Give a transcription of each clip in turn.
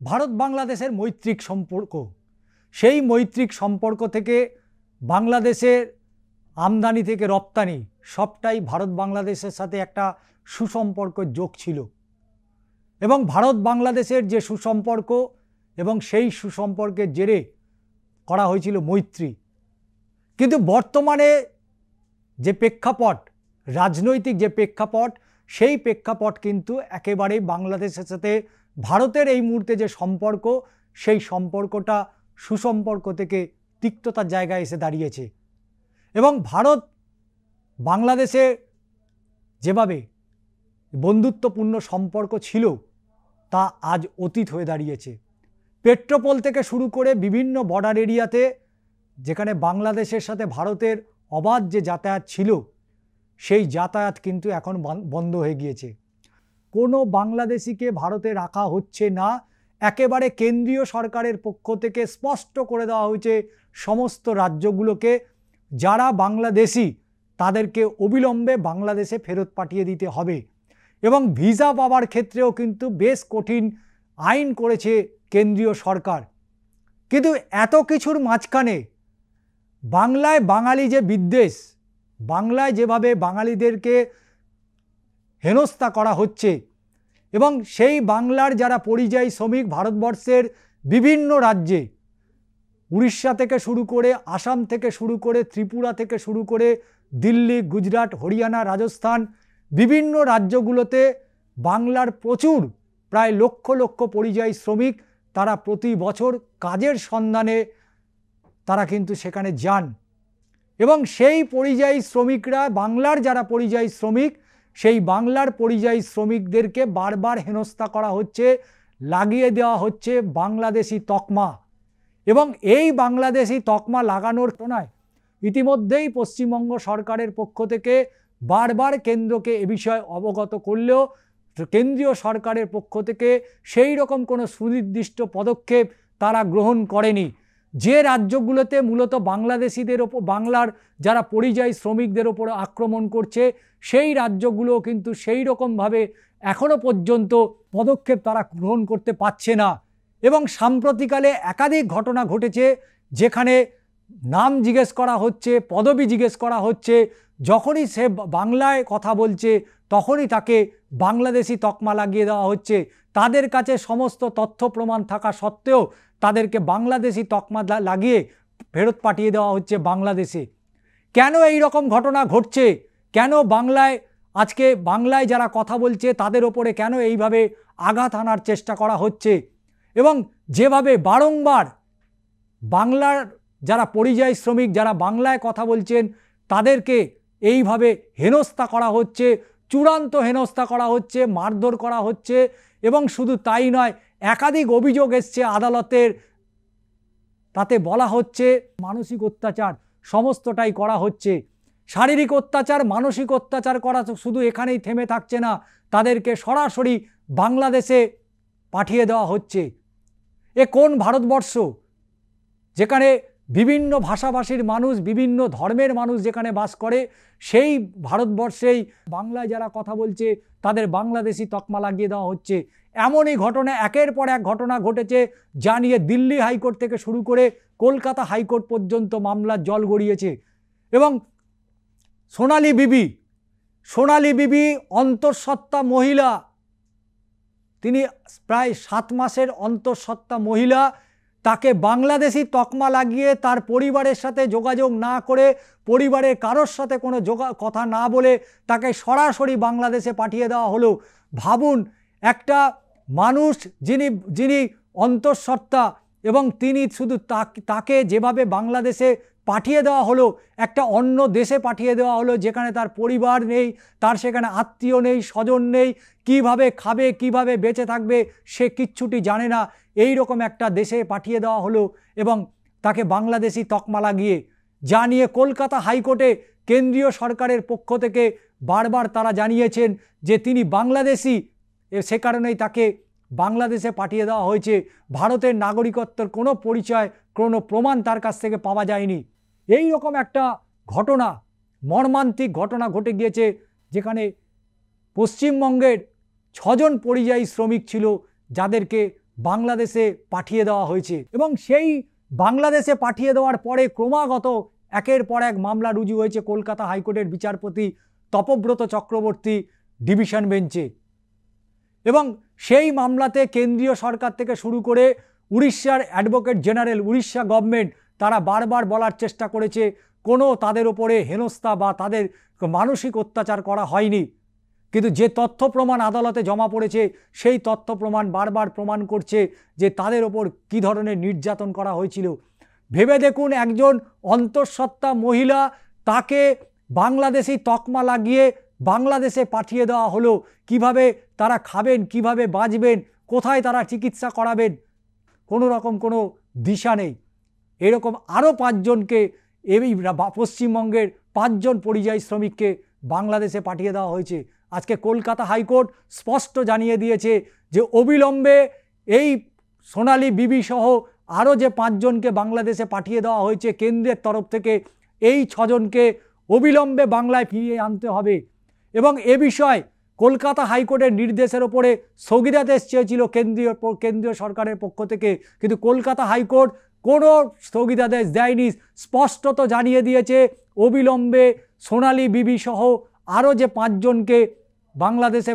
ভারত বাংলাদেশের মৈত্রিক সম্পর্ক, সেই মৈত্রিক সম্পর্ক থেকে বাংলাদেশের আমদানি থেকে রপ্তানি সবটাই ভারত বাংলাদেশের সাথে একটা সুসম্পর্ক যোগ ছিল এবং ভারত বাংলাদেশের যে সুসম্পর্ক এবং সেই সুসম্পর্কের জেরে করা হয়েছিল মৈত্রী। কিন্তু বর্তমানে যে প্রেক্ষাপট, রাজনৈতিক যে প্রেক্ষাপট, সেই প্রেক্ষাপট কিন্তু একেবারেই বাংলাদেশের সাথে ভারতের এই মুহূর্তে যে সম্পর্ক, সেই সম্পর্কটা সুসম্পর্ক থেকে তিক্ততার জায়গায় এসে দাঁড়িয়েছে এবং ভারত বাংলাদেশে যেভাবে বন্ধুত্বপূর্ণ সম্পর্ক ছিল তা আজ অতীত হয়ে দাঁড়িয়েছে। পেট্রোপোল থেকে শুরু করে বিভিন্ন বর্ডার এরিয়াতে যেখানে বাংলাদেশের সাথে ভারতের অবাধ যে যাতায়াত ছিল, সেই যাতায়াত কিন্তু এখন বন্ধ হয়ে গিয়েছে। কোনো বাংলাদেশিকে ভারতে রাখা হচ্ছে না, একেবারে কেন্দ্রীয় সরকারের পক্ষ থেকে স্পষ্ট করে দেওয়া হয়েছে সমস্ত রাজ্যগুলোকে যারা বাংলাদেশি তাদেরকে অবিলম্বে বাংলাদেশে ফেরত পাঠিয়ে দিতে হবে এবং ভিসা পাওয়ার ক্ষেত্রেও কিন্তু বেশ কঠিন আইন করেছে কেন্দ্রীয় সরকার। কিন্তু এত কিছুর মাঝখানে বাংলায় বাঙালি যে বিদ্বেষ, বাংলায় যেভাবে বাঙালিদেরকে হেনস্থা করা হচ্ছে এবং সেই বাংলার যারা পরিযায়ী শ্রমিক ভারতবর্ষের বিভিন্ন রাজ্যে, উড়িষ্যা থেকে শুরু করে আসাম থেকে শুরু করে ত্রিপুরা থেকে শুরু করে দিল্লি, গুজরাট, হরিয়ানা, রাজস্থান, বিভিন্ন রাজ্যগুলোতে বাংলার প্রচুর প্রায় লক্ষ লক্ষ পরিযায়ী শ্রমিক তারা প্রতি বছর কাজের সন্ধানে তারা কিন্তু সেখানে যান এবং সেই পরিযায়ী শ্রমিকরা, বাংলার যারা পরিযায়ী শ্রমিক, সেই বাংলার পরিযায়ী শ্রমিকদেরকে বারবার হেনস্থা করা হচ্ছে, লাগিয়ে দেওয়া হচ্ছে বাংলাদেশি তকমা এবং এই বাংলাদেশি তকমা লাগানোর ঘটনায় ইতিমধ্যেই পশ্চিমবঙ্গ সরকারের পক্ষ থেকে বারবার কেন্দ্রকে এ বিষয়ে অবগত করলেও কেন্দ্রীয় সরকারের পক্ষ থেকে সেই রকম কোনো সুনির্দিষ্ট পদক্ষেপ তারা গ্রহণ করেনি। যে রাজ্যগুলোতে মূলত বাংলাদেশিদের ওপর, বাংলার যারা পরিযায়ী শ্রমিকদের ওপর আক্রমণ করছে, সেই রাজ্যগুলো কিন্তু সেই রকমভাবে এখনও পর্যন্ত পদক্ষেপ তারা গ্রহণ করতে পারছে না এবং সাম্প্রতিককালে একাধিক ঘটনা ঘটেছে যেখানে নাম জিজ্ঞেস করা হচ্ছে, পদবি জিজ্ঞেস করা হচ্ছে, যখনই সে বাংলায় কথা বলছে তখনই তাকে বাংলাদেশি তকমা লাগিয়ে দেওয়া হচ্ছে। তাদের কাছে সমস্ত তথ্য প্রমাণ থাকা সত্ত্বেও তাদেরকে বাংলাদেশি তকমা লাগিয়ে ফেরত পাঠিয়ে দেওয়া হচ্ছে বাংলাদেশে। কেন এই রকম ঘটনা ঘটছে? কেন বাংলায় আজকে বাংলায় যারা কথা বলছে তাদের ওপরে কেন এইভাবে আঘাত আনার চেষ্টা করা হচ্ছে? এবং যেভাবে বারংবার বাংলার যারা পরিযায়ী শ্রমিক, যারা বাংলায় কথা বলছেন তাদেরকে এইভাবে হেনস্থা করা হচ্ছে, চূড়ান্ত হেনস্থা করা হচ্ছে, মারধর করা হচ্ছে এবং শুধু তাই নয়, একাধিক অভিযোগ এসছে আদালতের, তাতে বলা হচ্ছে মানসিক অত্যাচার সমস্তটাই করা হচ্ছে। শারীরিক অত্যাচার, মানসিক অত্যাচার করা শুধু এখানেই থেমে থাকছে না, তাদেরকে সরাসরি বাংলাদেশে পাঠিয়ে দেওয়া হচ্ছে। এ কোন ভারতবর্ষ যেখানে বিভিন্ন ভাষাভাষীর মানুষ, বিভিন্ন ধর্মের মানুষ যেখানে বাস করে, সেই ভারতবর্ষেই বাংলায় যারা কথা বলছে তাদের বাংলাদেশি তকমা লাগিয়ে দেওয়া হচ্ছে। এমনই ঘটনা একের পর এক ঘটনা ঘটেছে, যা নিয়ে দিল্লি হাইকোর্ট থেকে শুরু করে কলকাতা হাইকোর্ট পর্যন্ত মামলার জল গড়িয়েছে। এবং সোনালী বিবি অন্তঃসত্ত্বা মহিলা, তিনি প্রায় 7 মাসের অন্তঃসত্ত্বা মহিলা, তাকে বাংলাদেশি তকমা লাগিয়ে তার পরিবারের সাথে যোগাযোগ না করে, পরিবারের কারোর সাথে কোনো কথা না বলে তাকে সরাসরি বাংলাদেশে পাঠিয়ে দেওয়া হলো। ভাবুন, একটা মানুষ যিনি অন্তঃসত্ত্বা এবং তিনি শুধু তাকে যেভাবে বাংলাদেশে পাঠিয়ে দেওয়া হলো, একটা অন্য দেশে পাঠিয়ে দেওয়া হলো যেখানে তার পরিবার নেই, তার সেখানে আত্মীয় নেই, স্বজন নেই, কিভাবে খাবে, কিভাবে বেঁচে থাকবে সে কিচ্ছুটি জানে না, এই রকম একটা দেশে পাঠিয়ে দেওয়া হলো এবং তাকে বাংলাদেশি তকমা লাগিয়ে, যা নিয়ে কলকাতা হাইকোর্টে কেন্দ্রীয় সরকারের পক্ষ থেকে বারবার তারা জানিয়েছেন যে তিনি বাংলাদেশি, সে কারণেই তাকে বাংলাদেশে পাঠিয়ে দেওয়া হয়েছে। ভারতের নাগরিকত্বের কোনো পরিচয়, কোনো প্রমাণ তার কাছ থেকে পাওয়া যায়নি। এই রকম একটা ঘটনা, মর্মান্তিক ঘটনা ঘটে গিয়েছে যেখানে পশ্চিমবঙ্গের 6 জন পরিযায়ী শ্রমিক ছিল যাদেরকে বাংলাদেশে পাঠিয়ে দেওয়া হয়েছে এবং সেই বাংলাদেশে পাঠিয়ে দেওয়ার পরে ক্রমাগত একের পর এক মামলা রুজু হয়েছে কলকাতা হাইকোর্টের বিচারপতি তপব্রত চক্রবর্তী ডিভিশন বেঞ্চে। এবং সেই মামলাতে কেন্দ্রীয় সরকার থেকে শুরু করে উড়িষ্যার অ্যাডভোকেট জেনারেল, উড়িষ্যা গভর্নমেন্ট, তারা বারবার বলার চেষ্টা করেছে কোনো তাদের ওপরে হেনস্থা বা তাদের মানসিক অত্যাচার করা হয়নি। কিন্তু যে তথ্য প্রমাণ আদালতে জমা পড়েছে সেই তথ্য প্রমাণ বারবার প্রমাণ করছে যে তাদের ওপর কী ধরনের নির্যাতন করা হয়েছিল। ভেবে দেখুন, একজন অন্তঃসত্ত্বা মহিলা, তাকে বাংলাদেশি তকমা লাগিয়ে বাংলাদেশে পাঠিয়ে দেওয়া হলো। কিভাবে তারা খাবেন, কিভাবে বাঁচবেন, কোথায় তারা চিকিৎসা করাবেন, কোনো রকম কোনো দিশা নেই। এরকম আরও 5 জনকে, এই পশ্চিমবঙ্গের 5 জন পরিযায়ী শ্রমিককে বাংলাদেশে পাঠিয়ে দেওয়া হয়েছে। আজকে কলকাতা হাইকোর্ট স্পষ্ট জানিয়ে দিয়েছে যে অবিলম্বে এই সোনালী বিবি সহ আরও যে 5 জনকে বাংলাদেশে পাঠিয়ে দেওয়া হয়েছে কেন্দ্রের তরফ থেকে, এই 6 জনকে অবিলম্বে বাংলায় ফিরিয়ে আনতে হবে। এবং এ বিষয়ে কলকাতা হাইকোর্টের নির্দেশের ওপরে স্থগিতাদেশ চেয়েছিল কেন্দ্রীয় সরকারের পক্ষ থেকে, কিন্তু কলকাতা হাইকোর্ট কোনো স্থগিতাদেশ দেয়নি। স্পষ্টত জানিয়ে দিয়েছে অবিলম্বে সোনালী বিবি সহ আরও যে 5 জনকে বাংলাদেশে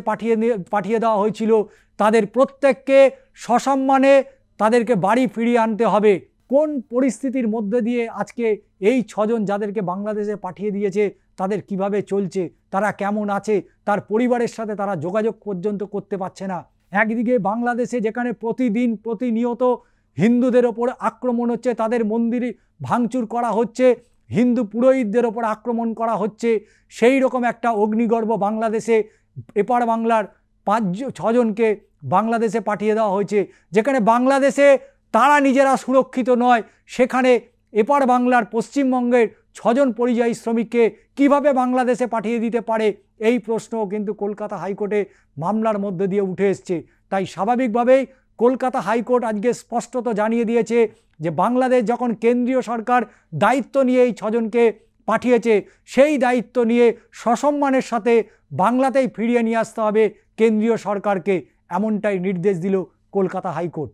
পাঠিয়ে দেওয়া হয়েছিল তাদের প্রত্যেককে সসম্মানে তাদেরকে বাড়ি ফিরিয়ে আনতে হবে। কোন পরিস্থিতির মধ্যে দিয়ে আজকে এই 6 জন যাদেরকে বাংলাদেশে পাঠিয়ে দিয়েছে তাদের কিভাবে চলছে, তারা কেমন আছে, তার পরিবারের সাথে তারা যোগাযোগ পর্যন্ত করতে পারছে না। একদিকে বাংলাদেশে যেখানে প্রতিদিন প্রতিনিয়ত হিন্দুদের ওপর আক্রমণ হচ্ছে, তাদের মন্দিরে ভাঙচুর করা হচ্ছে, হিন্দু পুরোহিতদের ওপর আক্রমণ করা হচ্ছে, সেই রকম একটা অগ্নিগর্ভ বাংলাদেশে এপার বাংলার 6 জনকে বাংলাদেশে পাঠিয়ে দেওয়া হয়েছে। যেখানে বাংলাদেশে তারা নিজেরা সুরক্ষিত নয়, সেখানে এপার বাংলার পশ্চিমবঙ্গের 6 জন পরিযায়ী শ্রমিককে কিভাবে বাংলাদেশে পাঠিয়ে দিতে পারে, এই প্রশ্নও কিন্তু কলকাতা হাইকোর্টে মামলার মধ্যে দিয়ে উঠে এসছে। তাই স্বাভাবিকভাবেই কলকাতা হাইকোর্ট আজকে স্পষ্টত জানিয়ে দিয়েছে যে বাংলাদেশ যখন কেন্দ্রীয় সরকার দায়িত্ব নিয়ে এই 6 জনকে পাঠিয়েছে, সেই দায়িত্ব নিয়ে সসম্মানের সাথে বাংলাতেই ফিরিয়ে নিয়ে আসতে হবে কেন্দ্রীয় সরকারকে, এমনটাই নির্দেশ দিল কলকাতা হাইকোর্ট।